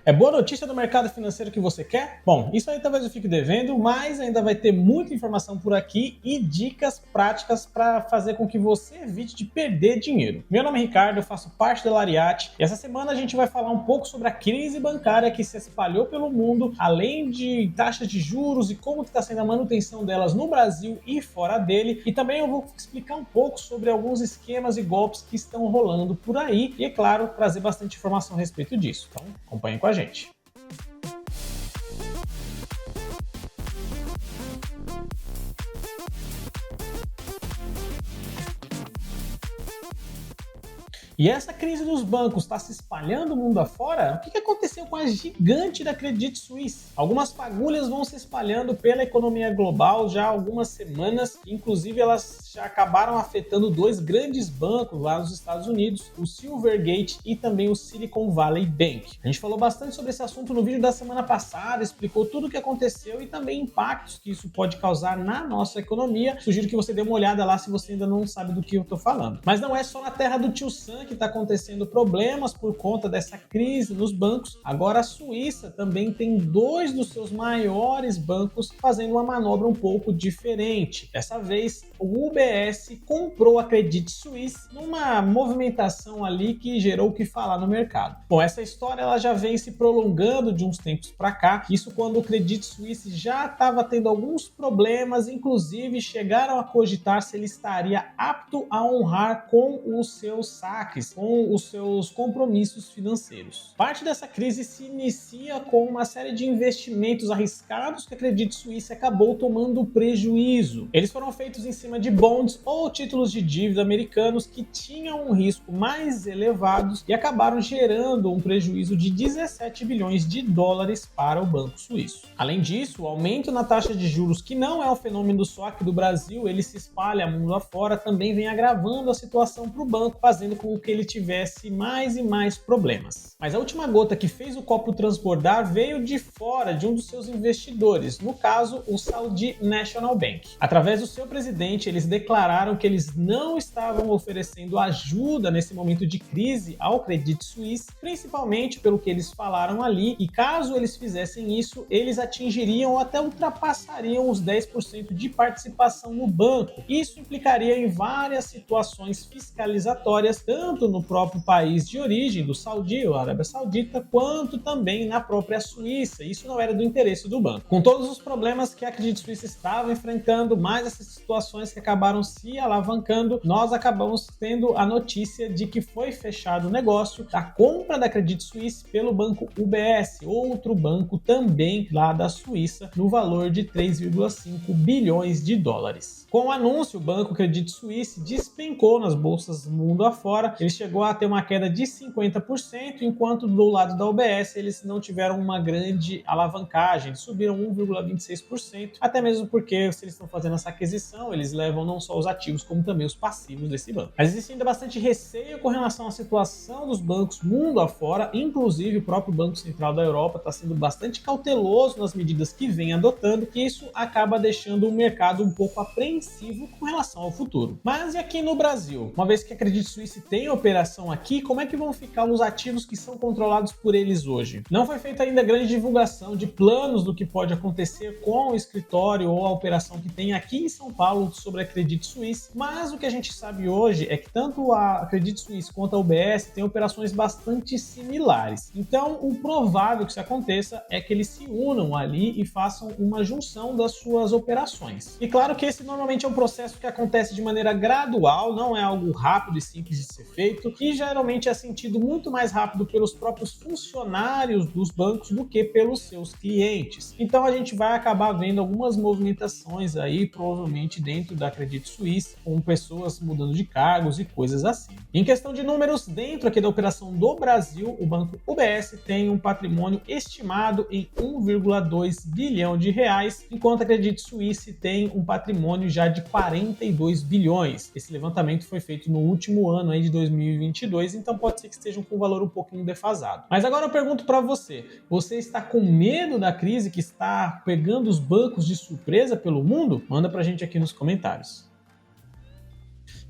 É boa notícia do mercado financeiro que você quer? Bom, isso aí talvez eu fique devendo, mas ainda vai ter muita informação por aqui e dicas práticas para fazer com que você evite de perder dinheiro. Meu nome é Ricardo, eu faço parte da Lariat e essa semana a gente vai falar um pouco sobre a crise bancária que se espalhou pelo mundo, além de taxas de juros e como está sendo a manutenção delas no Brasil e fora dele. E também eu vou explicar um pouco sobre alguns esquemas e golpes que estão rolando por aí e, é claro, trazer bastante informação a respeito disso. Então, acompanhem com a gente. E essa crise dos bancos está se espalhando mundo afora? O que aconteceu com a gigante da Credit Suisse? Algumas fagulhas vão se espalhando pela economia global já há algumas semanas, inclusive elas já acabaram afetando dois grandes bancos lá nos Estados Unidos, o Silvergate e também o Silicon Valley Bank. A gente falou bastante sobre esse assunto no vídeo da semana passada, explicou tudo o que aconteceu e também impactos que isso pode causar na nossa economia. Sugiro que você dê uma olhada lá se você ainda não sabe do que eu estou falando. Mas não é só na terra do tio Sam que está acontecendo problemas por conta dessa crise nos bancos. Agora a Suíça também tem dois dos seus maiores bancos fazendo uma manobra um pouco diferente. Dessa vez, o UBS comprou a Credit Suisse numa movimentação ali que gerou o que falar no mercado. Bom, essa história ela já vem se prolongando de uns tempos para cá. Isso quando o Credit Suisse já estava tendo alguns problemas, inclusive chegaram a cogitar se ele estaria apto a honrar com os seus saques, com os seus compromissos financeiros. Parte dessa crise se inicia com uma série de investimentos arriscados que a Credit Suisse acabou tomando prejuízo. Eles foram feitos em cima de bonds ou títulos de dívida americanos que tinham um risco mais elevados e acabaram gerando um prejuízo de 17 bilhões de dólares para o Banco Suíço. Além disso, o aumento na taxa de juros, que não é um fenômeno só aqui do Brasil, ele se espalha mundo afora, também vem agravando a situação para o banco, fazendo com que ele tivesse mais e mais problemas. Mas a última gota que fez o copo transbordar veio de fora de um dos seus investidores, no caso, o Saudi National Bank. Através do seu presidente, eles declararam que eles não estavam oferecendo ajuda nesse momento de crise ao Credit Suisse, principalmente pelo que eles falaram ali, e caso eles fizessem isso, eles atingiriam ou até ultrapassariam os 10% de participação no banco. Isso implicaria em várias situações fiscalizatórias, tanto no próprio país de origem do Saudi, ou Arábia Saudita, quanto também na própria Suíça. Isso não era do interesse do banco. Com todos os problemas que a Credit Suisse estava enfrentando, mais essas situações que acabaram se alavancando, nós acabamos tendo a notícia de que foi fechado o negócio da compra da Credit Suisse pelo banco UBS, outro banco também lá da Suíça, no valor de 3,5 bilhões de dólares. Com o anúncio, o banco Credit Suisse despencou nas bolsas mundo afora, ele chegou a ter uma queda de 50%, enquanto do lado da UBS eles não tiveram uma grande alavancagem, eles subiram 1,26%, até mesmo porque se eles estão fazendo essa aquisição, eles levam não só os ativos como também os passivos desse banco. Mas existe ainda bastante receio com relação à situação dos bancos mundo afora, inclusive o próprio Banco Central da Europa está sendo bastante cauteloso nas medidas que vem adotando, e isso acaba deixando o mercado um pouco apreensivo com relação ao futuro. Mas e aqui no Brasil? Uma vez que a Credit Suisse tem operação aqui, como é que vão ficar os ativos que são controlados por eles hoje? Não foi feita ainda grande divulgação de planos do que pode acontecer com o escritório ou a operação que tem aqui em São Paulo sobre a Credit Suisse, mas o que a gente sabe hoje é que tanto a Credit Suisse quanto a UBS têm operações bastante similares. Então, o provável que isso aconteça é que eles se unam ali e façam uma junção das suas operações. E claro que esse normalmente é um processo que acontece de maneira gradual, não é algo rápido e simples de ser feito, e geralmente é sentido muito mais rápido pelos próprios funcionários dos bancos do que pelos seus clientes. Então a gente vai acabar vendo algumas movimentações aí, provavelmente dentro da Credit Suisse, com pessoas mudando de cargos e coisas assim. Em questão de números, dentro aqui da operação do Brasil, o banco UBS tem um patrimônio estimado em 1,2 bilhão de reais, enquanto a Credit Suisse tem um patrimônio já de 42 bilhões. Esse levantamento foi feito no último ano aí de 2022, então pode ser que estejam com um valor um pouquinho defasado. Mas agora eu pergunto para você, você está com medo da crise que está pegando os bancos de surpresa pelo mundo? Manda pra gente aqui nos comentários.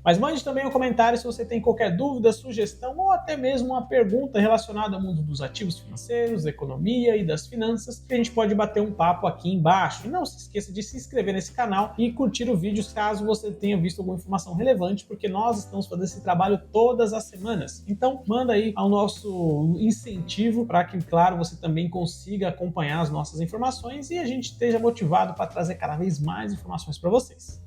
Mas mande também um comentário se você tem qualquer dúvida, sugestão ou até mesmo uma pergunta relacionada ao mundo dos ativos financeiros, da economia e das finanças, que a gente pode bater um papo aqui embaixo. E não se esqueça de se inscrever nesse canal e curtir o vídeo caso você tenha visto alguma informação relevante, porque nós estamos fazendo esse trabalho todas as semanas. Então, manda aí ao nosso incentivo para que, claro, você também consiga acompanhar as nossas informações e a gente esteja motivado para trazer cada vez mais informações para vocês.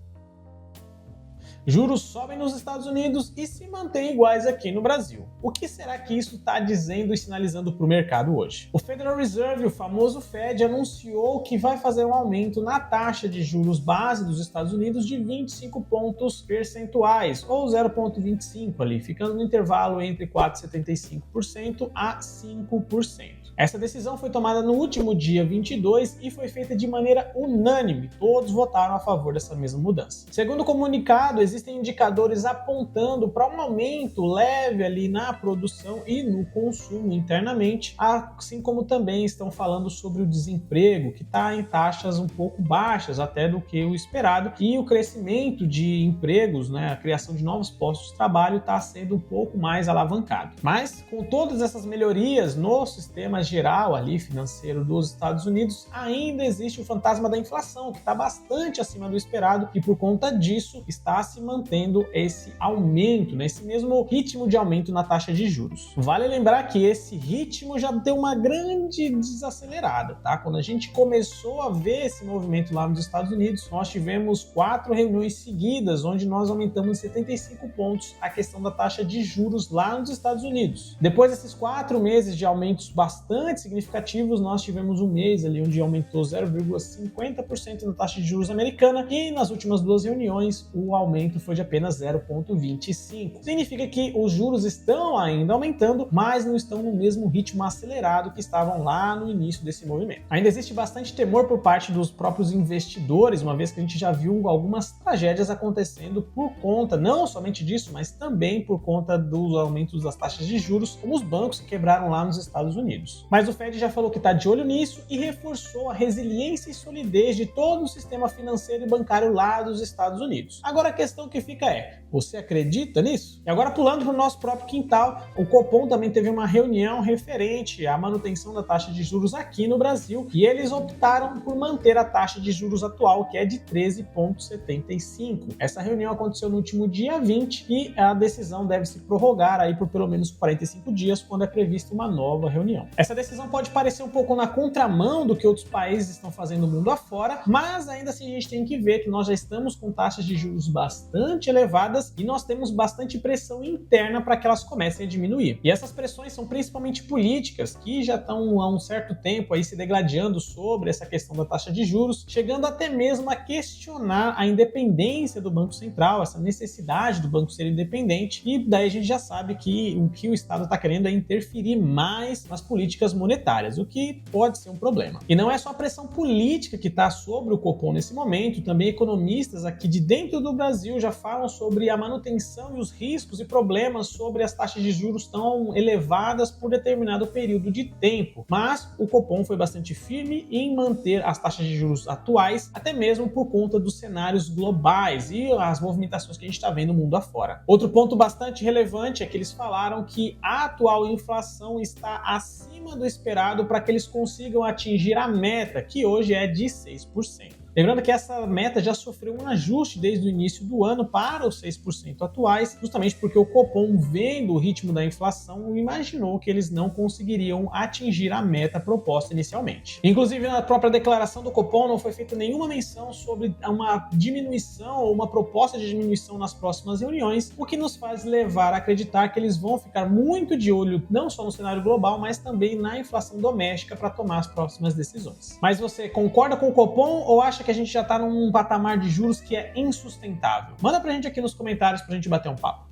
Juros sobem nos Estados Unidos e se mantêm iguais aqui no Brasil. O que será que isso está dizendo e sinalizando para o mercado hoje? O Federal Reserve, o famoso Fed, anunciou que vai fazer um aumento na taxa de juros base dos Estados Unidos de 25 pontos percentuais, ou 0,25 ali, ficando no intervalo entre 4,75% a 5%. Essa decisão foi tomada no último dia 22 e foi feita de maneira unânime. Todos votaram a favor dessa mesma mudança. Segundo o comunicado, existem indicadores apontando para um aumento leve ali na produção e no consumo internamente, assim como também estão falando sobre o desemprego, que está em taxas um pouco baixas até do que o esperado, e o crescimento de empregos, né, a criação de novos postos de trabalho está sendo um pouco mais alavancado. Mas com todas essas melhorias no sistema geral ali financeiro dos Estados Unidos, ainda existe o fantasma da inflação, que está bastante acima do esperado e por conta disso está se mantendo esse aumento, esse mesmo ritmo de aumento na taxa de juros. Vale lembrar que esse ritmo já deu uma grande desacelerada, tá? Quando a gente começou a ver esse movimento lá nos Estados Unidos, nós tivemos 4 reuniões seguidas onde nós aumentamos 75 pontos a questão da taxa de juros lá nos Estados Unidos. Depois desses 4 meses de aumentos bastante significativos, nós tivemos um mês ali onde aumentou 0,50% na taxa de juros americana e nas últimas 2 reuniões o aumento foi de apenas 0,25. Significa que os juros estão ainda aumentando, mas não estão no mesmo ritmo acelerado que estavam lá no início desse movimento. Ainda existe bastante temor por parte dos próprios investidores, uma vez que a gente já viu algumas tragédias acontecendo por conta, não somente disso, mas também por conta dos aumentos das taxas de juros, como os bancos que quebraram lá nos Estados Unidos. Mas o Fed já falou que está de olho nisso e reforçou a resiliência e solidez de todo o sistema financeiro e bancário lá dos Estados Unidos. Agora a questão que fica é, você acredita nisso? E agora pulando para o nosso próprio quintal, o Copom também teve uma reunião referente à manutenção da taxa de juros aqui no Brasil e eles optaram por manter a taxa de juros atual, que é de 13,75. Essa reunião aconteceu no último dia 20 e a decisão deve se prorrogar aí por pelo menos 45 dias, quando é prevista uma nova reunião. Essa decisão pode parecer um pouco na contramão do que outros países estão fazendo no mundo afora, mas ainda assim a gente tem que ver que nós já estamos com taxas de juros bastante elevadas e nós temos bastante pressão interna para que elas comecem a diminuir. E essas pressões são principalmente políticas, que já estão há um certo tempo aí se degladiando sobre essa questão da taxa de juros, chegando até mesmo a questionar a independência do Banco Central, essa necessidade do banco ser independente, e daí a gente já sabe que o Estado está querendo é interferir mais nas políticas monetárias, o que pode ser um problema. E não é só a pressão política que está sobre o Copom nesse momento, também economistas aqui de dentro do Brasil já falam sobre a manutenção e os riscos e problemas sobre as taxas de juros tão elevadas por determinado período de tempo. Mas o Copom foi bastante firme em manter as taxas de juros atuais, até mesmo por conta dos cenários globais e as movimentações que a gente está vendo no mundo afora. Outro ponto bastante relevante é que eles falaram que a atual inflação está acima do esperado para que eles consigam atingir a meta, que hoje é de 6%. Lembrando que essa meta já sofreu um ajuste desde o início do ano para os 6% atuais, justamente porque o Copom, vendo o ritmo da inflação, imaginou que eles não conseguiriam atingir a meta proposta inicialmente. Inclusive, na própria declaração do Copom não foi feita nenhuma menção sobre uma diminuição ou uma proposta de diminuição nas próximas reuniões, o que nos faz levar a acreditar que eles vão ficar muito de olho não só no cenário global, mas também na inflação doméstica para tomar as próximas decisões. Mas você concorda com o Copom ou acha que a gente já está num patamar de juros que é insustentável? Manda pra gente aqui nos comentários pra gente bater um papo.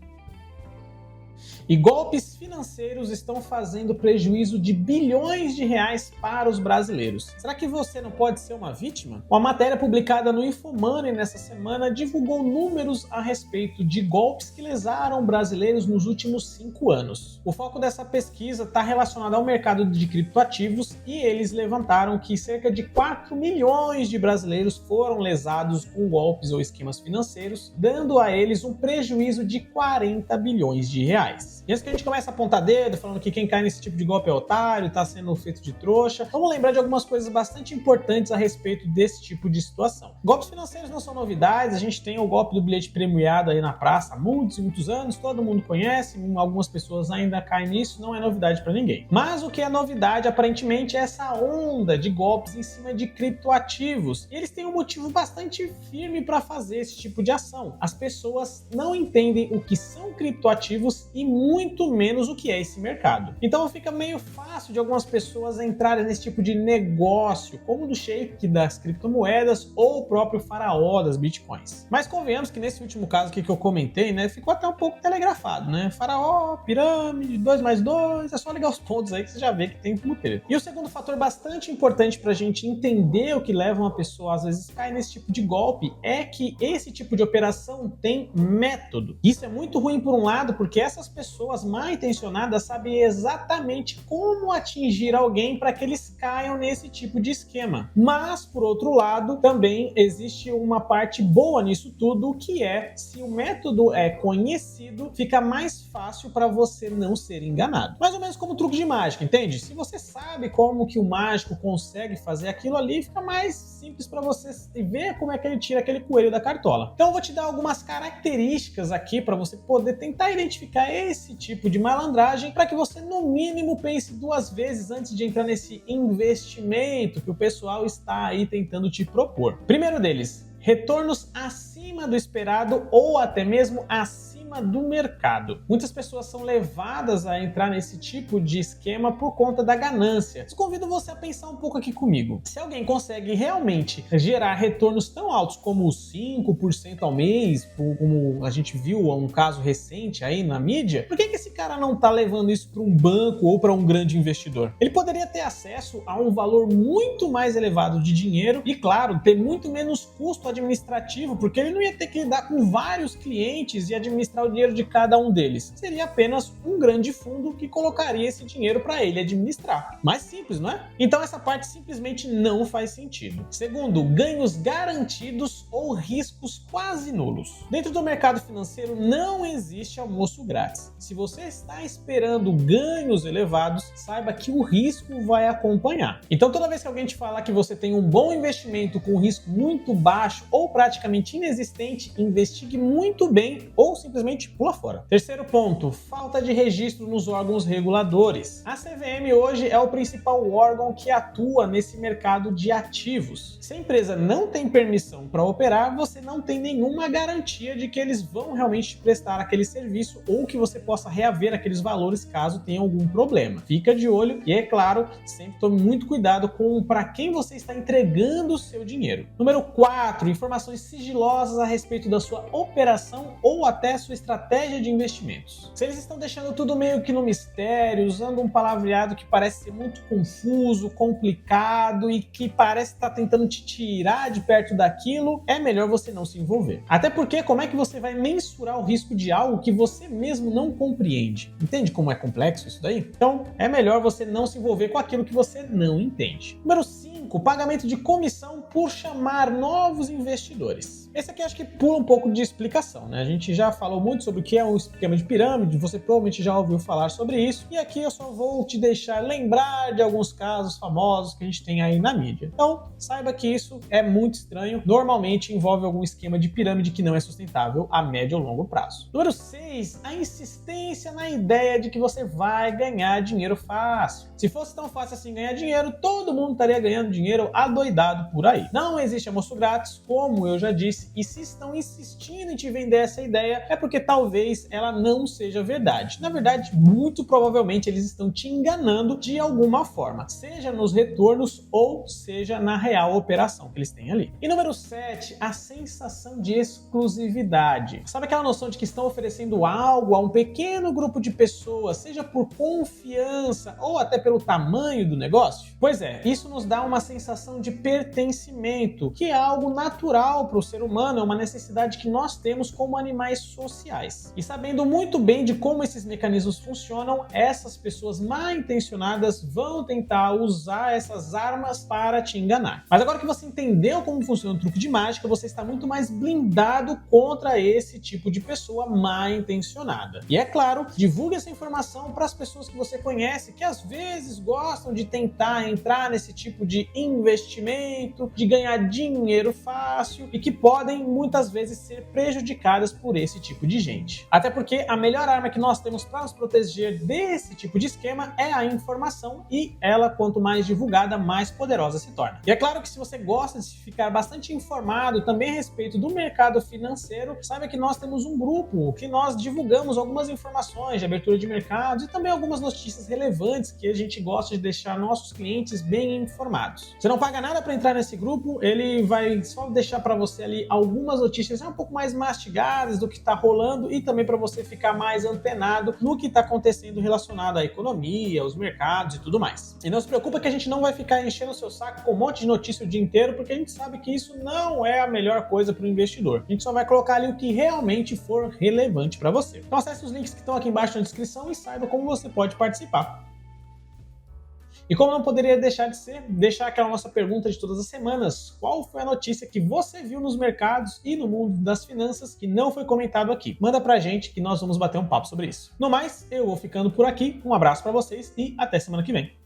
E golpes financeiros estão fazendo prejuízo de bilhões de reais para os brasileiros. Será que você não pode ser uma vítima? Uma matéria publicada no Infomoney nessa semana divulgou números a respeito de golpes que lesaram brasileiros nos últimos 5 anos. O foco dessa pesquisa está relacionado ao mercado de criptoativos e eles levantaram que cerca de 4 milhões de brasileiros foram lesados com golpes ou esquemas financeiros, dando a eles um prejuízo de 40 bilhões de reais. E antes que a gente comece a apontar dedo, falando que quem cai nesse tipo de golpe é otário, está sendo feito de trouxa, vamos lembrar de algumas coisas bastante importantes a respeito desse tipo de situação. Golpes financeiros não são novidades, a gente tem o golpe do bilhete premiado aí na praça há muitos e muitos anos, todo mundo conhece, algumas pessoas ainda caem nisso, não é novidade para ninguém. Mas o que é novidade, aparentemente, é essa onda de golpes em cima de criptoativos. E eles têm um motivo bastante firme para fazer esse tipo de ação. As pessoas não entendem o que são criptoativos e muito menos o que é esse mercado. Então fica meio fácil de algumas pessoas entrarem nesse tipo de negócio, como o do Sheik das criptomoedas ou o próprio faraó das bitcoins. Mas convenhamos que nesse último caso aqui que eu comentei, né, ficou até um pouco telegrafado, né? Faraó, pirâmide, 2 mais 2, é só ligar os pontos aí que você já vê que tem como ter. E o segundo fator bastante importante para a gente entender o que leva uma pessoa às vezes cair nesse tipo de golpe é que esse tipo de operação tem método. Isso é muito ruim por um lado, porque essas pessoas mal intencionadas sabem exatamente como atingir alguém para que eles caiam nesse tipo de esquema. Mas, por outro lado, também existe uma parte boa nisso tudo, que é, se o método é conhecido, fica mais fácil para você não ser enganado. Mais ou menos como um truque de mágica, entende? Se você sabe como que o mágico consegue fazer aquilo ali, fica mais simples para você ver como é que ele tira aquele coelho da cartola. Então eu vou te dar algumas características aqui para você poder tentar identificar esse tipo de malandragem, para que você no mínimo pense 2 vezes antes de entrar nesse investimento que o pessoal está aí tentando te propor. Primeiro deles, retornos acima do esperado ou até mesmo acima do mercado. Muitas pessoas são levadas a entrar nesse tipo de esquema por conta da ganância. Eu convido você a pensar um pouco aqui comigo. Se alguém consegue realmente gerar retornos tão altos como os 5% ao mês, como a gente viu um caso recente aí na mídia, por que esse cara não está levando isso para um banco ou para um grande investidor? Ele poderia ter acesso a um valor muito mais elevado de dinheiro e, claro, ter muito menos custo administrativo, porque ele não ia ter que lidar com vários clientes e administrar o dinheiro de cada um deles. Seria apenas um grande fundo que colocaria esse dinheiro para ele administrar. Mais simples, não é? Então essa parte simplesmente não faz sentido. Segundo, ganhos garantidos ou riscos quase nulos. Dentro do mercado financeiro não existe almoço grátis. Se você está esperando ganhos elevados, saiba que o risco vai acompanhar. Então toda vez que alguém te falar que você tem um bom investimento com risco muito baixo ou praticamente inexistente, investigue muito bem ou simplesmente pula fora. Terceiro ponto, falta de registro nos órgãos reguladores. A CVM hoje é o principal órgão que atua nesse mercado de ativos. Se a empresa não tem permissão para operar, você não tem nenhuma garantia de que eles vão realmente prestar aquele serviço ou que você possa reaver aqueles valores caso tenha algum problema. Fica de olho e, é claro, sempre tome muito cuidado com para quem você está entregando o seu dinheiro. Número 4, informações sigilosas a respeito da sua operação ou até sua estratégia de investimentos. Se eles estão deixando tudo meio que no mistério, usando um palavreado que parece ser muito confuso, complicado e que parece estar tentando te tirar de perto daquilo, é melhor você não se envolver. Até porque como é que você vai mensurar o risco de algo que você mesmo não compreende? Entende como é complexo isso daí? Então, é melhor você não se envolver com aquilo que você não entende. Número 5, pagamento de comissão por chamar novos investidores. Esse aqui acho que pula um pouco de explicação, né? A gente já falou muito sobre o que é um esquema de pirâmide, você provavelmente já ouviu falar sobre isso, e aqui eu só vou te deixar lembrar de alguns casos famosos que a gente tem aí na mídia. Então, saiba que isso é muito estranho, normalmente envolve algum esquema de pirâmide que não é sustentável a médio ou longo prazo. Número 6, a insistência na ideia de que você vai ganhar dinheiro fácil. Se fosse tão fácil assim ganhar dinheiro, todo mundo estaria ganhando dinheiro adoidado por aí. Não existe almoço grátis, como eu já disse, disse. E se estão insistindo em te vender essa ideia, é porque talvez ela não seja verdade. Na verdade, muito provavelmente eles estão te enganando de alguma forma, seja nos retornos ou seja na real operação que eles têm ali. E número 7, a sensação de exclusividade. Sabe aquela noção de que estão oferecendo algo a um pequeno grupo de pessoas, seja por confiança ou até pelo tamanho do negócio? Pois é, isso nos dá uma sensação de pertencimento, que é algo natural para o ser humano, é uma necessidade que nós temos como animais sociais. E sabendo muito bem de como esses mecanismos funcionam, essas pessoas mal intencionadas vão tentar usar essas armas para te enganar. Mas agora que você entendeu como funciona o truque de mágica, você está muito mais blindado contra esse tipo de pessoa mal intencionada. E é claro, divulgue essa informação para as pessoas que você conhece, que às vezes gostam de tentar entrar nesse tipo de investimento, de ganhar dinheiro fácil e que podem muitas vezes ser prejudicadas por esse tipo de gente. Até porque a melhor arma que nós temos para nos proteger desse tipo de esquema é a informação, e ela, quanto mais divulgada, mais poderosa se torna. E é claro que se você gosta de ficar bastante informado também a respeito do mercado financeiro, saiba que nós temos um grupo que nós divulgamos algumas informações de abertura de mercados e também algumas notícias relevantes que a gente gosta de deixar nossos clientes bem informados. Você não paga nada para entrar nesse grupo, ele vai só deixar para você ali algumas notícias um pouco mais mastigadas do que está rolando e também para você ficar mais antenado no que está acontecendo relacionado à economia, aos mercados e tudo mais. E não se preocupa que a gente não vai ficar enchendo o seu saco com um monte de notícia o dia inteiro, porque a gente sabe que isso não é a melhor coisa para o investidor. A gente só vai colocar ali o que realmente for relevante para você. Então acesse os links que estão aqui embaixo na descrição e saiba como você pode participar. E como não poderia deixar de ser, deixar aquela nossa pergunta de todas as semanas: qual foi a notícia que você viu nos mercados e no mundo das finanças que não foi comentado aqui? Manda pra gente que nós vamos bater um papo sobre isso. No mais, eu vou ficando por aqui, um abraço para vocês e até semana que vem.